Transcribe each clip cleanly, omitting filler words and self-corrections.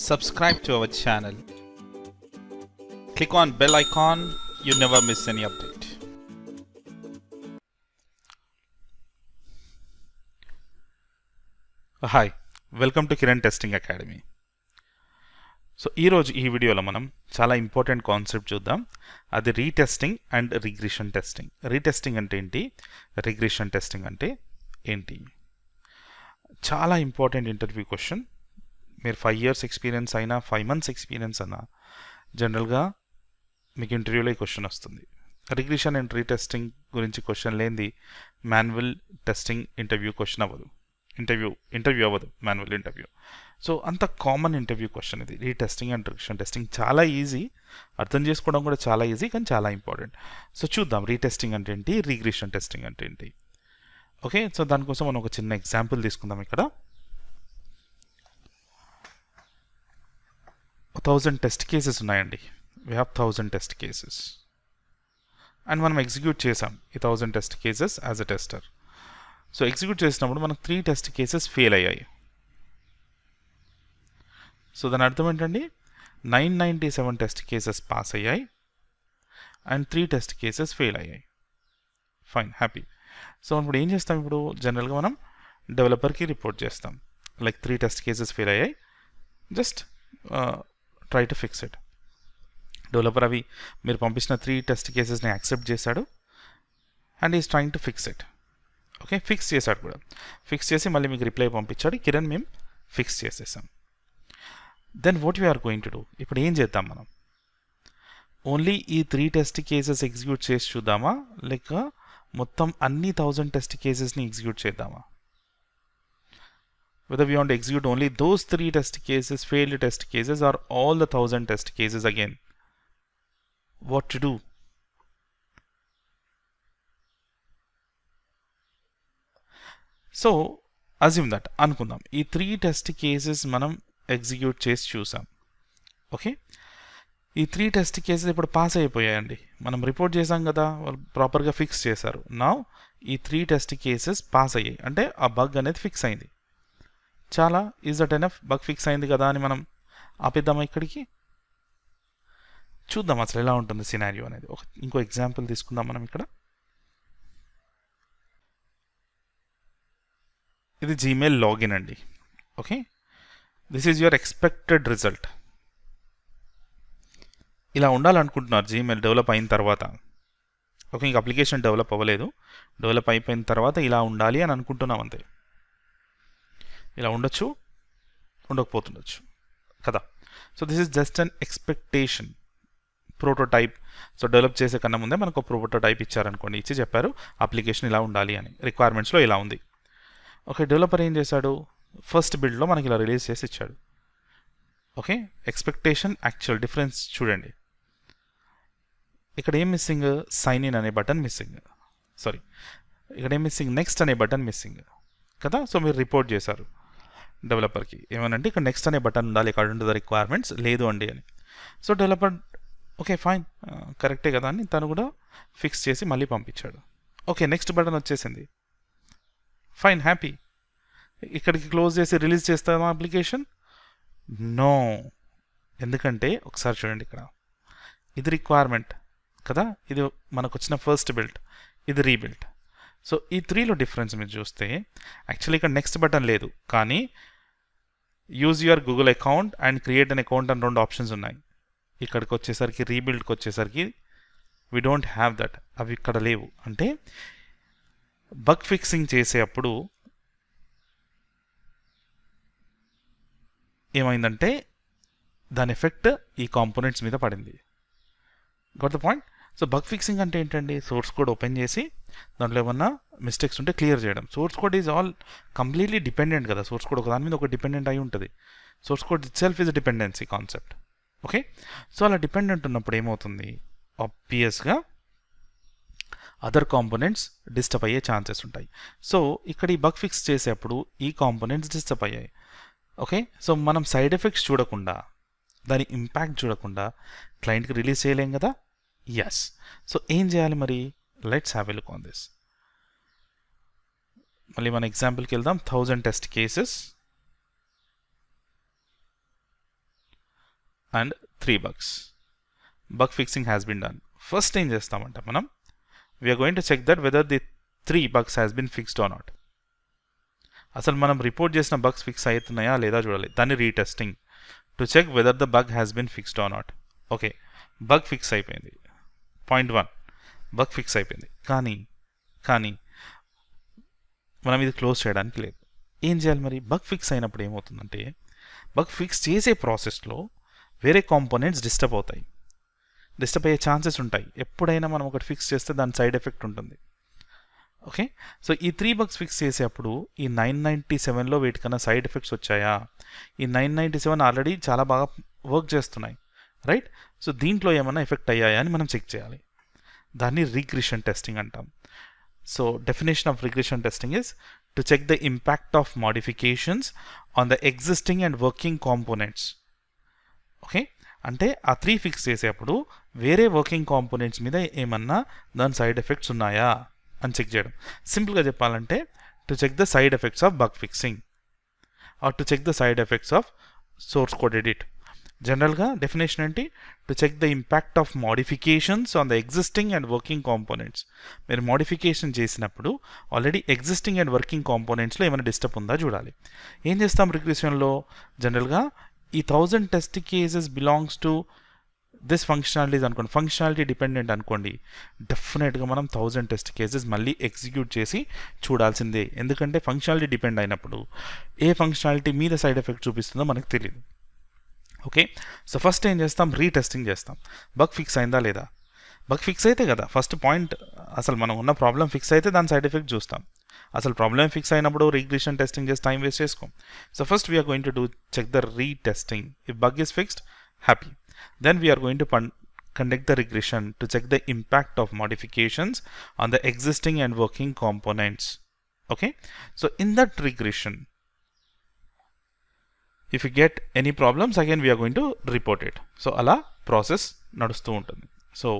Subscribe to our channel. Click on bell icon, you never miss any update. Hi, welcome to Kiran Testing Academy. So ఈరోజు ఈ వీడియోలో మనం చాలా important concept చూద్దాం. అది retesting and regression testing. Retesting అంటే ఏంటి, రిగ్రెషన్ టెస్టింగ్ అంటే ఏంటి? చాలా ఇంపార్టెంట్ ఇంటర్వ్యూ క్వశ్చన్. మీరు 5 years ఎక్స్పీరియన్స్ అయినా 5 months ఎక్స్పీరియన్స్ అయినా జనరల్గా మీకు ఇంటర్వ్యూలో ఈ క్వశ్చన్ వస్తుంది. రిగ్రెషన్ అండ్ రీటెస్టింగ్ గురించి క్వశ్చన్ లేనిది మాన్యువల్ టెస్టింగ్ ఇంటర్వ్యూ క్వశ్చన్ అవ్వదు. ఇంటర్వ్యూ అవ్వదు మాన్యువల్ ఇంటర్వ్యూ. సో అంత కామన్ ఇంటర్వ్యూ క్వశ్చన్ ఇది. రీటెస్టింగ్ అండ్ రిగ్రెషన్ టెస్టింగ్ చాలా ఈజీ, అర్థం చేసుకోవడం కూడా చాలా ఈజీ, కానీ చాలా ఇంపార్టెంట్. సో చూద్దాం రీటెస్టింగ్ అంటే ఏంటి, రిగ్రెషన్ టెస్టింగ్ అంటే ఏంటి. ఓకే, సో దానికోసం మనం ఒక చిన్న ఎగ్జాంపుల్ తీసుకుందాం. ఇక్కడ 1000 టెస్ట్ కేసెస్ ఉన్నాయండి. We have 1000 test cases and మనం ఎగ్జిక్యూట్ చేసాం ఈ 1000 test cases as a tester. So execute చేసినప్పుడు మనకు 3 టెస్ట్ కేసెస్ ఫెయిల్ అయ్యాయి. సో దాని అర్థం ఏంటండి, 997 టెస్ట్ కేసెస్ పాస్ అయ్యాయి అండ్ 3 టెస్ట్ కేసెస్ ఫెయిల్ అయ్యాయి. Fine, happy. సో ఇప్పుడు ఏం చేస్తాం, ఇప్పుడు జనరల్గా మనం డెవలపర్కి రిపోర్ట్ చేస్తాం, లైక్ 3 టెస్ట్ కేసెస్ ఫెయిల్ అయ్యాయి, just try to fix it. Developer అవి మీరు పంపించిన 3 టెస్ట్ కేసెస్ని యాక్సెప్ట్ చేశాడు and is trying to fix it. Okay, fix చేశాడు కూడా. ఫిక్స్ చేసి మళ్ళీ మీకు రిప్లై పంపించాడు, కిరణ్ మేము ఫిక్స్ చేసేసాం. Then what we're going to do, ఇప్పుడు ఏం చేద్దాం మనం? ఓన్లీ ఈ 3 టెస్ట్ కేసెస్ ఎగ్జిక్యూట్ చేసి చూద్దామా, లేక మొత్తం అన్ని 1000 టెస్ట్ కేసెస్ని ఎగ్జిక్యూట్ చేద్దామా? Whether we want to execute only those 3 test cases, failed test cases, or all the 1000 test cases again. What to do? So, assume that, అనుకుందాం ఈ 3 టెస్ట్ కేసెస్ మనం execute చేసి చూసాం. ఓకే, ఈ 3 టెస్ట్ కేసెస్ ఇప్పుడు pass అయిపోయాయండి. మనం report చేసాం కదా, వాళ్ళు ప్రాపర్గా ఫిక్స్ చేశారు. నౌ ఈ 3 టెస్ట్ కేసెస్ పాస్ అయ్యాయి, అంటే ఆ బగ్ అనేది ఫిక్స్ అయింది. చాలా is that enough, bug fix అయింది కదా అని మనం ఆపేద్దామా? ఇక్కడికి చూద్దాం అసలు ఎలా ఉంటుంది సినారియో అనేది. ఇంకో ఎగ్జాంపుల్ తీసుకుందాం మనం. ఇక్కడ ఇది జీమెయిల్ లాగిన్ అండి. Okay, this is your expected result. ఇలా ఉండాలనుకుంటున్నారు జీమెయిల్ డెవలప్ అయిన తర్వాత. ఓకే, ఇంక అప్లికేషన్ డెవలప్ అవ్వలేదు, డెవలప్ అయిపోయిన తర్వాత ఇలా ఉండాలి అని అనుకుంటున్నాం అంతే. ఇలా ఉండొచ్చు, ఉండకపోతుండొచ్చు కదా. So this is just an expectation, prototype. So develop చేసే కన్నా ముందే మనకు ప్రోటోటైప్ ఇచ్చారనుకోండి, ఇచ్చి చెప్పారు అప్లికేషన్ ఇలా ఉండాలి అని, రిక్వైర్మెంట్స్లో ఇలా ఉంది. ఓకే, డెవలపర్ ఏం చేశాడు, ఫస్ట్ బిల్డ్లో మనకి ఇలా రిలీజ్ చేసి ఇచ్చాడు. ఓకే, ఎక్స్పెక్టేషన్ యాక్చువల్ డిఫరెన్స్ చూడండి. ఇక్కడ ఏం మిస్సింగ్, సైన్ ఇన్ అనే బటన్ మిస్సింగ్. సారీ, ఇక్కడ ఏం మిస్సింగ్, నెక్స్ట్ అనే బటన్ మిస్సింగ్ కదా. సో మీరు రిపోర్ట్ చేశారు డెవలపర్కి ఏమనంటే ఇక్కడ నెక్స్ట్ అనే బటన్ ఉండాలి, ఇక్కడ ఉంటుంది రిక్వైర్మెంట్స్ లేదు అండి అని. సో డెవలపర్ ఓకే ఫైన్, కరెక్టే కదా అని తను కూడా ఫిక్స్ చేసి మళ్ళీ పంపించాడు. ఓకే, నెక్స్ట్ బటన్ వచ్చేసింది, ఫైన్, హ్యాపీ. ఇక్కడికి క్లోజ్ చేసి రిలీజ్ చేస్తామా అప్లికేషన్? నో. ఎందుకంటే ఒకసారి చూడండి, ఇక్కడ ఇది రిక్వైర్మెంట్ కదా, ఇది మనకు వచ్చిన ఫస్ట్ బిల్డ్, ఇది రీబిల్డ్. సో ఈ 3లో డిఫరెన్స్ మీరు చూస్తే యాక్చువల్లీ ఇక్కడ నెక్స్ట్ బటన్ లేదు, కానీ use your Google account and create an account అని 2 ఆప్షన్స్ ఉన్నాయి. ఇక్కడికి వచ్చేసరికి రీబిల్డ్కి వచ్చేసరికి వీ డోంట్ హ్యావ్ దట్, అవి ఇక్కడ లేవు. అంటే బగ్ ఫిక్సింగ్ చేసేటప్పుడు ఏమైందంటే దాని ఎఫెక్ట్ ఈ కాంపోనెంట్స్ మీద పడింది. Got the point? So bug fixing అంటే ఏంటండి, సోర్స్ కోడ్ ఓపెన్ చేసి దాంట్లో ఏమన్నా మిస్టేక్స్ ఉంటే క్లియర్ చేయడం. Source code is all completely dependent కదా, సోర్స్ కోడ్ ఒక దాని మీద ఒక డిపెండెంట్ అయి ఉంటుంది. Source code it self is dependency concept. Okay, so అలా డిపెండెంట్ ఉన్నప్పుడు ఏమవుతుంది, ఆబ్వియస్గా అదర్ కాంపోనెంట్స్ డిస్టర్బ్ అయ్యే ఛాన్సెస్ ఉంటాయి. సో ఇక్కడ ఈ బగ్ ఫిక్స్ చేసేటప్పుడు ఈ కాంపోనెంట్స్ డిస్టర్బ్ అయ్యాయి. ఓకే, సో మనం సైడ్ ఎఫెక్ట్స్ చూడకుండా, దాని ఇంపాక్ట్ చూడకుండా క్లయింట్కి రిలీజ్ చేయలేం కదా. ఎస్, సో ఏం చేయాలి మరి, let's have a look on this. మళ్ళీ మన ఎగ్జాంపుల్కి వెళ్దాం. 1000 test cases and 3 bugs. Bug fixing has been done. First ఏం చేస్తామంటే మనం we are going to check that whether the 3 bugs has been fixed or not. అసలు మనం రిపోర్ట్ చేసిన బగ్స్ ఫిక్స్ అవుతున్నాయా లేదా చూడాలి. దాన్ని retesting to check whether the bug has been fixed or not. Okay, bug fix అయిపోయింది. Point 1, bug fix అయిపోయింది. కానీ మనం ఇది క్లోజ్ చేయడానికి లేదు. ఏం చేయాలి మరి? బగ్ ఫిక్స్ అయినప్పుడు ఏమవుతుందంటే బగ్ ఫిక్స్ చేసే ప్రాసెస్లో వేరే కాంపోనెంట్స్ డిస్టర్బ్ అవుతాయి. డిస్టర్బ్ అయ్యే ఛాన్సెస్ ఉంటాయి. ఎప్పుడైనా మనం ఒకటి ఫిక్స్ చేస్తే దాని సైడ్ ఎఫెక్ట్ ఉంటుంది. ఓకే, సో ఈ 3 బగ్స్ ఫిక్స్ చేసేటప్పుడు ఈ 997లో వీటికన్నా సైడ్ ఎఫెక్ట్స్ వచ్చాయా? ఈ 997 ఆల్రెడీ చాలా బాగా వర్క్ చేస్తున్నాయి, రైట్? సో దీంట్లో ఏమైనా ఎఫెక్ట్ అయ్యాయా అని మనం చెక్ చేయాలి. దాన్ని రిగ్రెషన్ టెస్టింగ్ అంటాం. So definition of regression testing is to check the impact of modifications on the existing and working components. Okay, అంటే ఆ 3 ఫిక్స్ చేసేటప్పుడు వేరే వర్కింగ్ కాంపోనెంట్స్ మీద ఏమన్నా దాని సైడ్ ఎఫెక్ట్స్ ఉన్నాయా అని చెక్ చేయడం. సింపుల్గా చెప్పాలంటే to check the side effects of bug fixing or to check the side effects of source code edit. జనరల్గా డెఫినేషన్ ఏంటి? To check the impact of modifications on the existing and working components. మీరు modification చేసినప్పుడు already existing and working కాంపోనెంట్స్లో ఏమైనా disturb ఉందా చూడాలి. ఏం చేస్తాం రిగ్రెషన్లో? జనరల్గా ఈ 1000 test cases belongs to this functionalities అనుకోండి, ఫంక్షనాలిటీ డిపెండెంట్ అనుకోండి, డెఫినెట్గా మనం 1000 టెస్ట్ కేసెస్ మళ్ళీ ఎగ్జిక్యూట్ చేసి చూడాల్సిందే. ఎందుకంటే ఫంక్షనాలిటీ డిపెండ్ అయినప్పుడు ఏ ఫంక్షనాలిటీ మీద సైడ్ ఎఫెక్ట్ చూపిస్తుందో మనకు తెలియదు. ఓకే, సో ఫస్ట్ ఏం చేస్తాం? రీటెస్టింగ్ చేస్తాం. బగ్ ఫిక్స్ అయిందా లేదా? బగ్ ఫిక్స్ అయితే కదా ఫస్ట్ పాయింట్. అసలు మనం ఉన్న ప్రాబ్లం ఫిక్స్ అయితే దాని సైడ్ ఎఫెక్ట్ చూస్తాం. అసలు ప్రాబ్లం ఫిక్స్ అయినప్పుడు రిగ్రెషన్ టెస్టింగ్ చేసి టైం వేస్ట్ చేసుకోం. So first we are going to do check the retesting. If bug is fixed, happy. Then we are going to conduct the regression to check the impact of modifications on the existing and working components. Okay, so in that regression, if you get any problems, again we are going to report it. So ala process nadustu untundi. So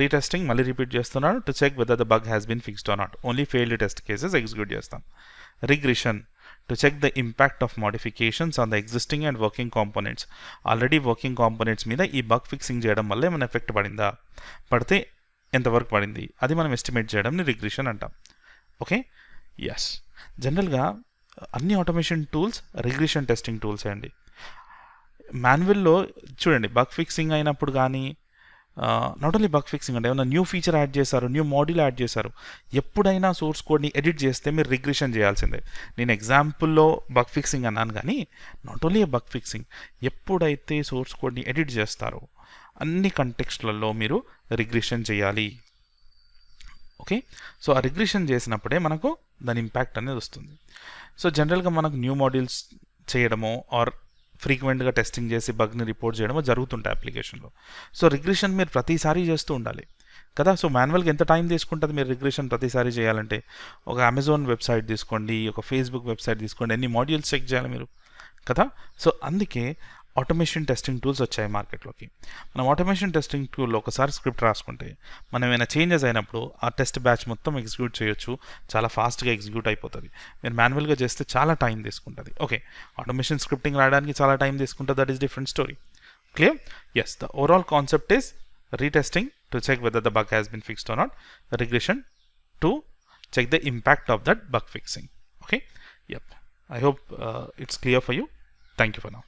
retesting malli repeat chestunnanu to check whether the bug has been fixed or not. Only failed test cases execute chestam. Regression to check the impact of modifications on the existing and working components. Already working components మీద ఈ bug fixing చేయడం వల్ల ఏమైనా effect పడిందా? పడితే ఎంతవరకు పడింది అది మనం ఎస్టిమేట్ చేయడం రిగ్రెషన్ అంటాం. Okay, yes. జనరల్గా అన్ని ఆటోమేషన్ టూల్స్ రిగ్రెషన్ టెస్టింగ్ టూల్సే అండి. మాన్యువల్లో చూడండి బగ్ ఫిక్సింగ్ అయినప్పుడు కానీ నాట్ ఓన్లీ బగ్ ఫిక్సింగ్ అంటే ఏమైనా న్యూ ఫీచర్ యాడ్ చేశారు, న్యూ మాడ్యూల్ యాడ్ చేశారు, ఎప్పుడైనా సోర్స్ కోడ్ని ఎడిట్ చేస్తే మీరు రిగ్రెషన్ చేయాల్సిందే. నేను ఎగ్జాంపుల్లో బగ్ ఫిక్సింగ్ అన్నాను కానీ నాట్ ఓన్లీ బగ్ ఫిక్సింగ్, ఎప్పుడైతే సోర్స్ కోడ్ని ఎడిట్ చేస్తారో అన్ని కంటెక్స్ట్లలో మీరు రిగ్రెషన్ చేయాలి. ఓకే, సో ఆ రిగ్రెషన్ చేసినప్పుడే మనకు దాని ఇంపాక్ట్ అనేది వస్తుంది. సో జనరల్గా మనకు న్యూ మాడ్యూల్స్ చేయడమో ఆర్ ఫ్రీక్వెంట్గా టెస్టింగ్ చేసి బగ్ని రిపోర్ట్ చేయడమో జరుగుతుంటాయి అప్లికేషన్లో. సో రిగ్రెషన్ మీరు ప్రతిసారి చేస్తూ ఉండాలి కదా. సో మాన్యువల్గా ఎంత టైం తీసుకుంటుంది మీరు రిగ్రెషన్ ప్రతిసారి చేయాలంటే? ఒక అమెజాన్ వెబ్సైట్ తీసుకోండి, ఒక ఫేస్బుక్ వెబ్సైట్ తీసుకోండి, ఎన్ని మాడ్యూల్స్ చెక్ చేయాలి మీరు కదా. సో అందుకే ఆటోమేషన్ టెస్టింగ్ టూల్స్ వచ్చాయి మార్కెట్లోకి. మనం ఆటోమేషన్ టెస్టింగ్ టూల్లో ఒకసారి స్క్రిప్ట్ రాసుకుంటే మనం ఏమైనా చేంజెస్ అయినప్పుడు ఆ టెస్ట్ బ్యాచ్ మొత్తం ఎగ్జిక్యూట్ చేయొచ్చు, చాలా ఫాస్ట్గా ఎగ్జిక్యూట్ అయిపోతుంది. మీరు మాన్యువల్గా చేస్తే చాలా టైం తీసుకుంటుంది. ఓకే, ఆటోమేషన్ స్క్రిప్టింగ్ రాయడానికి చాలా టైం తీసుకుంటుంది, that is different story. Clear? Yes, the overall concept is retesting to check whether the bug has been fixed or not, regression to check the impact of that bug fixing. Okay, yep, I hope it's clear for you. Thank you for now.